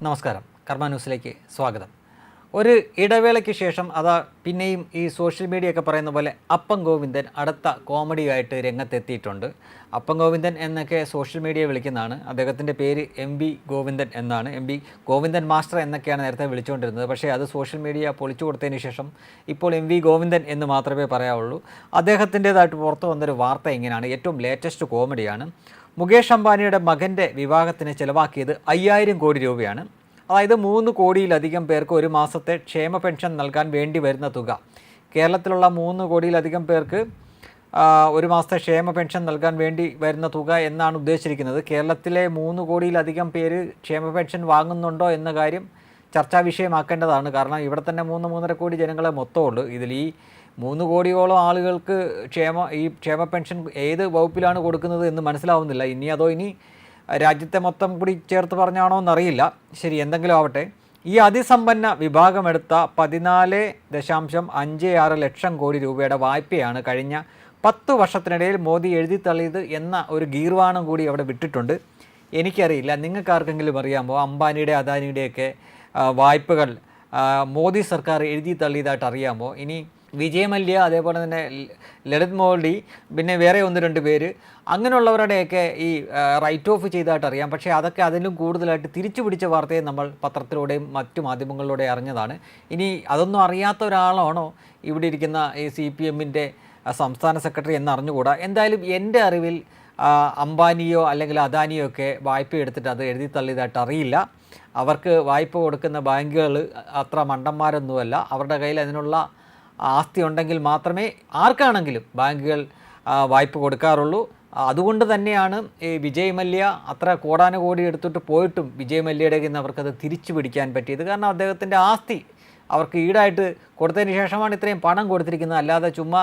നമസ്കാരം. കർമ്മ ന്യൂസിലേക്ക് സ്വാഗതം. ഒരു ഇടവേളയ്ക്ക് ശേഷം പിന്നെയും ഈ സോഷ്യൽ മീഡിയ ഒക്കെ പറയുന്ന പോലെ അപ്പം ഗോവിന്ദൻ അടുത്ത കോമഡിയായിട്ട് രംഗത്തെത്തിയിട്ടുണ്ട്. അപ്പം ഗോവിന്ദൻ എന്നൊക്കെ സോഷ്യൽ മീഡിയ വിളിക്കുന്നതാണ്. അദ്ദേഹത്തിൻ്റെ പേര് MV ഗോവിന്ദൻ എന്നാണ്. MV ഗോവിന്ദൻ മാസ്റ്റർ എന്നൊക്കെയാണ് നേരത്തെ വിളിച്ചുകൊണ്ടിരുന്നത്. പക്ഷേ അത് സോഷ്യൽ മീഡിയ പൊളിച്ചു കൊടുത്തതിന് ശേഷം ഇപ്പോൾ MV ഗോവിന്ദൻ എന്ന് മാത്രമേ പറയാവുള്ളൂ. അദ്ദേഹത്തിൻ്റേതായിട്ട് പുറത്തു വന്നൊരു വാർത്ത ഇങ്ങനെയാണ്. ഏറ്റവും ലേറ്റസ്റ്റ് കോമഡിയാണ്. മുകേഷ് അംബാനിയുടെ മകൻ്റെ വിവാഹത്തിന് ചിലവാക്കിയത് 5000 കോടി രൂപയാണ്. അതായത് 3 കോടിയിലധികം പേർക്ക് ഒരു മാസത്തെ ക്ഷേമ പെൻഷൻ നൽകാൻ വേണ്ടി വരുന്ന തുക. കേരളത്തിലുള്ള 3 കോടിയിലധികം പേർക്ക് ഒരു മാസത്തെ ക്ഷേമ പെൻഷൻ നൽകാൻ വേണ്ടി വരുന്ന തുക എന്നാണ് ഉദ്ദേശിച്ചിരിക്കുന്നത്. കേരളത്തിലെ 3 കോടിയിലധികം പേര് ക്ഷേമ പെൻഷൻ വാങ്ങുന്നുണ്ടോ എന്ന കാര്യം ചർച്ചാ വിഷയമാക്കേണ്ടതാണ്. കാരണം ഇവിടെ തന്നെ 3-3.5 കോടി ജനങ്ങളെ മൊത്തമുള്ളൂ. ഇതിൽ ഈ 3 കോടിയോളം ആളുകൾക്ക് ക്ഷേമ പെൻഷൻ ഏത് വകുപ്പിലാണ് കൊടുക്കുന്നത് എന്ന് മനസ്സിലാവുന്നില്ല. ഇനി രാജ്യത്തെ മൊത്തം കൂടി ചേർത്ത് പറഞ്ഞാണോ എന്നറിയില്ല. ശരി, എന്തെങ്കിലും ആവട്ടെ. ഈ അതിസമ്പന്ന വിഭാഗമെടുത്ത 14.56 ലക്ഷം കോടി രൂപയുടെ വായ്പയാണ് കഴിഞ്ഞ 10 വർഷത്തിനിടയിൽ മോദി എഴുതിത്തള്ളിയത് എന്ന ഒരു ഗീർവാണം കൂടി അവിടെ വിട്ടിട്ടുണ്ട്. എനിക്കറിയില്ല, നിങ്ങൾക്ക് ആർക്കെങ്കിലും അറിയാമോ അംബാനിയുടെ അദാനിയുടെയൊക്കെ വായ്പകൾ മോദി സർക്കാർ എഴുതി തള്ളിയതായിട്ട് അറിയാമോ? ഇനി വിജയ് മല്യ, അതേപോലെ തന്നെ ലളിത് മോഡി, പിന്നെ വേറെ 1-2 പേര് അങ്ങനെയുള്ളവരുടെയൊക്കെ ഈ റൈറ്റ് ഓഫ് ചെയ്തതായിട്ട് അറിയാം. പക്ഷേ അതൊക്കെ അതിലും കൂടുതലായിട്ട് തിരിച്ചു പിടിച്ച വാർത്തയെ നമ്മൾ പത്രത്തിലൂടെയും മറ്റു മാധ്യമങ്ങളിലൂടെയും അറിഞ്ഞതാണ്. ഇനി അതൊന്നും അറിയാത്ത ഒരാളാണോ ഇവിടെ ഇരിക്കുന്ന ഈ CPMൻ്റെ സംസ്ഥാന സെക്രട്ടറി എന്ന് അറിഞ്ഞുകൂടാ. എന്തായാലും എൻ്റെ അറിവിൽ അംബാനിയോ അല്ലെങ്കിൽ അദാനിയോ ഒക്കെ വായ്പ എടുത്തിട്ട് അത് എഴുതി തള്ളിയതായിട്ട് അറിയില്ല. അവർക്ക് വായ്പ കൊടുക്കുന്ന ബാങ്കുകൾ അത്ര മണ്ടന്മാരൊന്നുമല്ല. അവരുടെ കയ്യിൽ അതിനുള്ള ആസ്തി ഉണ്ടെങ്കിൽ മാത്രമേ ആർക്കാണെങ്കിലും ബാങ്കുകൾ വായ്പ കൊടുക്കാറുള്ളൂ. അതുകൊണ്ട് തന്നെയാണ് ഈ വിജയ് മല്യ അത്ര കോടാനുകോടി എടുത്തിട്ട് പോയിട്ടും വിജയ് മല്യയുടെ കയ്യിൽ നിന്ന് അവർക്കത് തിരിച്ചു പിടിക്കാൻ പറ്റിയത്. കാരണം അദ്ദേഹത്തിൻ്റെ ആസ്തി അവർക്ക് ഈടായിട്ട് കൊടുത്തതിന് ശേഷമാണ് ഇത്രയും പണം കൊടുത്തിരിക്കുന്നത്. അല്ലാതെ ചുമ്മാ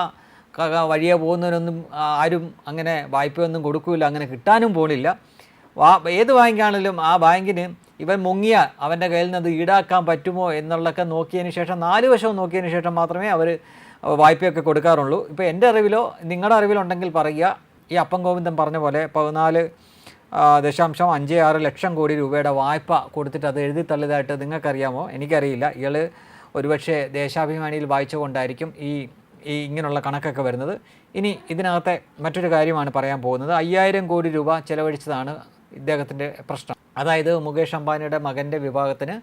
വഴിയെ പോകുന്നതിനൊന്നും ആരും അങ്ങനെ വായ്പയൊന്നും കൊടുക്കില്ല, അങ്ങനെ കിട്ടാനും പോണില്ല. ഏത് ബാങ്കാണെങ്കിലും ആ ബാങ്കിന് ഇവൻ മുങ്ങിയ അവൻ്റെ കയ്യിൽ നിന്ന് അത് ഈടാക്കാൻ പറ്റുമോ എന്നുള്ളതൊക്കെ നോക്കിയതിന് ശേഷം 4 വശവും നോക്കിയതിന് ശേഷം മാത്രമേ അവർ വായ്പയൊക്കെ കൊടുക്കാറുള്ളൂ. ഇപ്പോൾ എൻ്റെ അറിവിലോ നിങ്ങളുടെ അറിവിലോ ഉണ്ടെങ്കിൽ പറയുക. ഈ അപ്പം ഗോവിന്ദൻ പറഞ്ഞ പോലെ 14.56 ലക്ഷം കോടി രൂപയുടെ വായ്പ കൊടുത്തിട്ട് അത് എഴുതി തള്ളിയതായിട്ട് നിങ്ങൾക്കറിയാമോ? എനിക്കറിയില്ല. ഇയാൾ ഒരുപക്ഷെ ദേശാഭിമാനിയിൽ വായിച്ചുകൊണ്ടായിരിക്കും ഈ ഇങ്ങനെയുള്ള കണക്കൊക്കെ വരുന്നത്. ഇനി ഇതിനകത്തെ മറ്റൊരു കാര്യമാണ് പറയാൻ പോകുന്നത്. 5000 കോടി രൂപ ചിലവഴിച്ചതാണ് ഇദ്ദേഹത്തിൻ്റെ പ്രശ്നം. അതായത് മുകേഷ് അംബാനിയുടെ മകൻ്റെ വിവാഹത്തിന്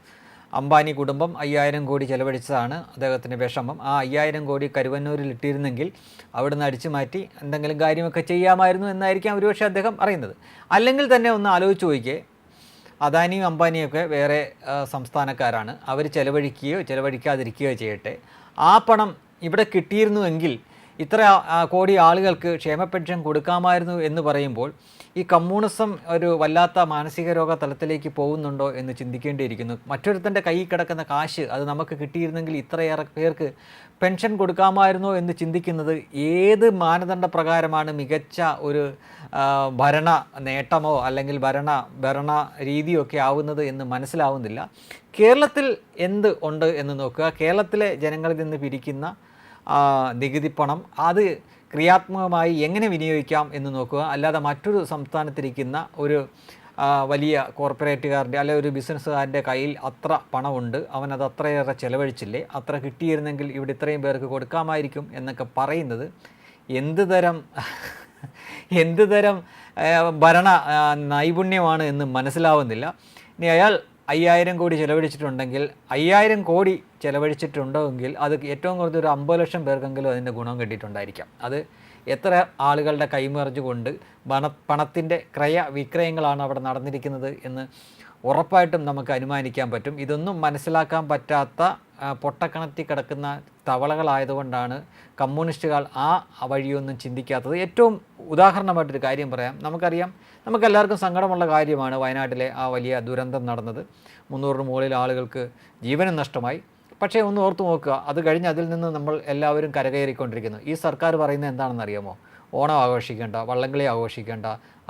അംബാനി കുടുംബം 5000 കോടി ചിലവഴിച്ചതാണ് അദ്ദേഹത്തിൻ്റെ വിഷമം. ആ 5000 കോടി കരുവന്നൂരിൽ ഇട്ടിരുന്നെങ്കിൽ അവിടുന്ന് അടിച്ചു മാറ്റി എന്തെങ്കിലും കാര്യമൊക്കെ ചെയ്യാമായിരുന്നു എന്നായിരിക്കാം ഒരുപക്ഷെ അദ്ദേഹം അറിയുന്നത്. അല്ലെങ്കിൽ തന്നെ ഒന്ന് ആലോചിച്ച് നോക്കിയേ, അദാനിയും അംബാനിയൊക്കെ വേറെ സംസ്ഥാനക്കാരാണ്. അവർ ചിലവഴിക്കാതിരിക്കുകയോ ചെയ്യട്ടെ. ആ പണം ഇവിടെ കിട്ടിയിരുന്നുവെങ്കിൽ ഇത്ര കോടി ആളുകൾക്ക് ക്ഷേമ പെൻഷൻ കൊടുക്കാമായിരുന്നു എന്ന് പറയുമ്പോൾ ഈ കമ്മ്യൂണിസം ഒരു വല്ലാത്ത മാനസിക രോഗ തലത്തിലേക്ക് പോകുന്നുണ്ടോ എന്ന് ചിന്തിക്കേണ്ടിയിരിക്കുന്നു. മറ്റൊരുത്തൻ്റെ കയ്യിൽ കിടക്കുന്ന കാശ് അത് നമുക്ക് കിട്ടിയിരുന്നെങ്കിൽ ഇത്രയേറെ പേർക്ക് പെൻഷൻ കൊടുക്കാമായിരുന്നോ എന്ന് ചിന്തിക്കുന്നത് ഏത് മാനദണ്ഡ പ്രകാരമാണ് മികച്ച ഒരു ഭരണ നേട്ടമോ അല്ലെങ്കിൽ ഭരണ രീതിയൊക്കെ ആവുന്നത് എന്ന് മനസ്സിലാവുന്നില്ല. കേരളത്തിൽ എന്ത് ഉണ്ട് എന്ന് നോക്കുക. കേരളത്തിലെ ജനങ്ങളിൽ നിന്ന് പിരിക്കുന്ന നികുതി പണം അത് ക്രിയാത്മകമായി എങ്ങനെ വിനിയോഗിക്കാം എന്ന് നോക്കുക. അല്ലാതെ മറ്റൊരു സംസ്ഥാനത്തിരിക്കുന്ന ഒരു വലിയ കോർപ്പറേറ്റുകാരൻ്റെ അല്ലെങ്കിൽ ഒരു ബിസിനസ്സുകാരൻ്റെ കയ്യിൽ അത്ര പണമുണ്ട്, അവനത് അത്രയേറെ ചിലവഴിച്ചില്ലേ, അത്ര കിട്ടിയിരുന്നെങ്കിൽ ഇവിടെ ഇത്രയും പേർക്ക് കൊടുക്കാമായിരിക്കും എന്നൊക്കെ പറയുന്നത് എന്ത് തരം ഭരണ നൈപുണ്യമാണ് എന്ന് മനസ്സിലാവുന്നില്ല. ഇനി അയാൾ 5000 കോടി ചിലവഴിച്ചിട്ടുണ്ടെങ്കിൽ 5000 കോടി ചിലവഴിച്ചിട്ടുണ്ടെങ്കിൽ അത് ഏറ്റവും കുറഞ്ഞൊരു 50 ലക്ഷം പേർക്കെങ്കിലും അതിൻ്റെ ഗുണം കിട്ടിയിട്ടുണ്ടായിരിക്കാം. അത് എത്ര ആളുകളുടെ കൈമറിഞ്ഞുകൊണ്ട് പണത്തിൻ്റെ വിക്രയങ്ങളാണ് അവിടെ നടന്നിരിക്കുന്നത് എന്ന് ഉറപ്പായിട്ടും നമുക്ക് അനുമാനിക്കാൻ പറ്റും. ഇതൊന്നും മനസ്സിലാക്കാൻ പറ്റാത്ത പൊട്ടക്കിണറ്റി കിടക്കുന്ന തവളകളായതുകൊണ്ടാണ് കമ്മ്യൂണിസ്റ്റുകൾ ആ വഴിയൊന്നും ചിന്തിക്കാത്തത്. ഏറ്റവും ഉദാഹരണമായിട്ടൊരു കാര്യം പറയാം. നമുക്കറിയാം, നമുക്കെല്ലാവർക്കും സങ്കടമുള്ള കാര്യമാണ് വയനാട്ടിലെ ആ വലിയ ദുരന്തം നടന്നത്. 300 മുകളിൽ ആളുകൾക്ക് ജീവനും നഷ്ടമായി. പക്ഷേ ഒന്ന് ഓർത്ത് നോക്കുക, അത് കഴിഞ്ഞ് അതിൽ നിന്ന് നമ്മൾ എല്ലാവരും കരകയറിക്കൊണ്ടിരിക്കുന്നു. ഈ സർക്കാർ പറയുന്നത് എന്താണെന്നറിയാമോ? ഓണം ആഘോഷിക്കേണ്ട, വള്ളംകളി ആഘോഷിക്കേണ്ട,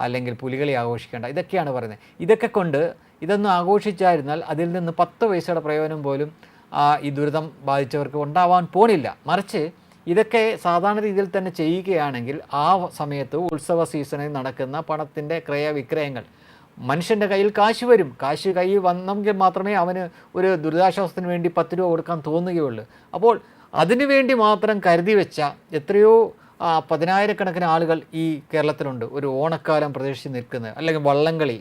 അല്ലെങ്കിൽ പുലികളി ആഘോഷിക്കേണ്ട, ഇതൊക്കെയാണ് പറയുന്നത്. ഇതൊക്കെ കൊണ്ട് ഇതൊന്നും ആഘോഷിച്ചായിരുന്നാൽ അതിൽ നിന്ന് 10 പൈസയുടെ പ്രയോജനം പോലും ഈ ദുരിതം ബാധിച്ചവർക്ക് ഉണ്ടാവാൻ പോണില്ല. മറിച്ച് ഇതൊക്കെ സാധാരണ രീതിയിൽ തന്നെ ചെയ്യുകയാണെങ്കിൽ ആ സമയത്ത് ഉത്സവ സീസണിൽ നടക്കുന്ന പണത്തിൻ്റെ ക്രയവിക്രയങ്ങൾ മനുഷ്യൻ്റെ കയ്യിൽ കാശ് വരും. കാശ് കയ്യിൽ വന്നെങ്കിൽ മാത്രമേ അവന് ഒരു ദുരിതാശ്വാസത്തിന് വേണ്ടി 10 രൂപ കൊടുക്കാൻ തോന്നുകയുള്ളൂ. അപ്പോൾ അതിനു വേണ്ടി മാത്രം കരുതി വെച്ച എത്രയോ പതിനായിരക്കണക്കിന് ആളുകൾ ഈ കേരളത്തിലുണ്ട്. ഒരു ഓണക്കാലം പ്രതീക്ഷിച്ച് നിൽക്കുന്നത്. അല്ലെങ്കിൽ വള്ളംകളി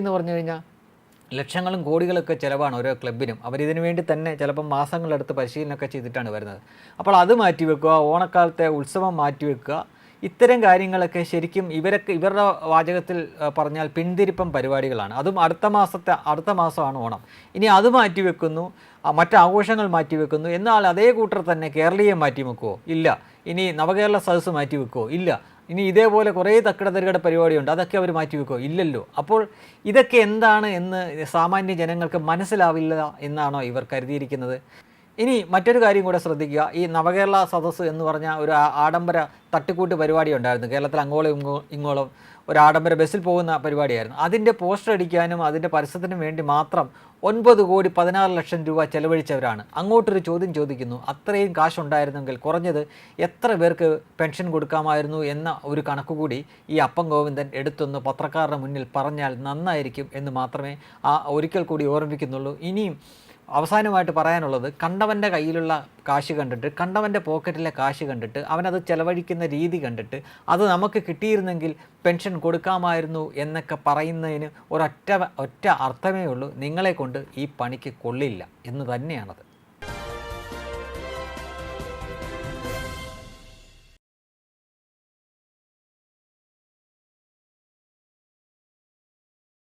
എന്ന് പറഞ്ഞു കഴിഞ്ഞാൽ ലക്ഷങ്ങളും കോടികളൊക്കെ ചിലവാണ് ഓരോ ക്ലബിനും. അവരിതിനു വേണ്ടി തന്നെ ചിലപ്പം മാസങ്ങളെടുത്ത് പരിശീലനമൊക്കെ ചെയ്തിട്ടാണ് വരുന്നത്. അപ്പോൾ അത് മാറ്റിവെക്കുക, ഓണക്കാലത്തെ ഉത്സവം മാറ്റിവെക്കുക, ഇത്തരം കാര്യങ്ങളൊക്കെ ശരിക്കും ഇവരുടെ വാചകത്തിൽ പറഞ്ഞാൽ പിന്തിരിപ്പം പരിപാടികളാണ്. അതും അടുത്ത മാസമാണ് ഓണം. ഇനി അത് മാറ്റിവെക്കുന്നു, മറ്റ് ആഘോഷങ്ങൾ മാറ്റിവെക്കുന്നു. എന്നാൽ അതേ കൂട്ടർ തന്നെ കേരളീയം മാറ്റിവെക്കുമോ? ഇല്ല. ഇനി നവകേരള സദസ്സ് മാറ്റിവെക്കുമോ? ഇല്ല. ഇനി ഇതേപോലെ കുറേ തക്കിട പരിപാടിയുണ്ട്, അതൊക്കെ അവർ മാറ്റിവെക്കുമോ? ഇല്ലല്ലോ. അപ്പോൾ ഇതൊക്കെ എന്താണ് എന്ന് സാമാന്യ ജനങ്ങൾക്ക് മനസ്സിലാവില്ല എന്നാണോ ഇവർ കരുതിയിരിക്കുന്നത്? ഇനി മറ്റൊരു കാര്യം കൂടെ ശ്രദ്ധിക്കുക. ഈ നവകേരള സദസ്സ് എന്ന് പറഞ്ഞ ഒരു ആഡംബര തട്ടിക്കൂട്ട് പരിപാടി ഉണ്ടായിരുന്നു കേരളത്തിൽ. അങ്ങോളം ഇങ്ങോളം ഒരു ആഡംബര ബസ്സിൽ പോകുന്ന പരിപാടിയായിരുന്നു. അതിൻ്റെ പോസ്റ്റർ അടിക്കാനും അതിൻ്റെ പരസ്യത്തിനും വേണ്ടി മാത്രം 9,16,00,000 രൂപ ചെലവഴിച്ചവരാണ്. അങ്ങോട്ടൊരു ചോദ്യം ചോദിക്കുന്നു, അത്രയും കാശുണ്ടായിരുന്നെങ്കിൽ കുറഞ്ഞത് എത്ര പേർക്ക് പെൻഷൻ കൊടുക്കാമായിരുന്നു എന്ന ഒരു കണക്കുകൂടി ഈ അപ്പം ഗോവിന്ദൻ എടുത്തൊന്ന് പത്രക്കാരുടെ മുന്നിൽ പറഞ്ഞാൽ നന്നായിരിക്കും എന്ന് മാത്രമേ ഒരിക്കൽ കൂടി ഓർമ്മിപ്പിക്കുന്നുള്ളൂ. ഇനിയും അവസാനമായിട്ട് പറയാനുള്ളത്, കണ്ടവൻ്റെ കയ്യിലുള്ള കാശ് കണ്ടിട്ട്, കണ്ടവൻ്റെ പോക്കറ്റിലെ കാശ് കണ്ടിട്ട്, അവനത് ചെലവഴിക്കുന്ന രീതി കണ്ടിട്ട് അത് നമുക്ക് കിട്ടിയിരുന്നെങ്കിൽ പെൻഷൻ കൊടുക്കാമായിരുന്നു എന്നൊക്കെ പറയുന്നതിന് ഒറ്റ അർത്ഥമേ ഉള്ളൂ, നിങ്ങളെ കൊണ്ട് ഈ പണിക്ക് കൊള്ളില്ല എന്ന് തന്നെയാണത്.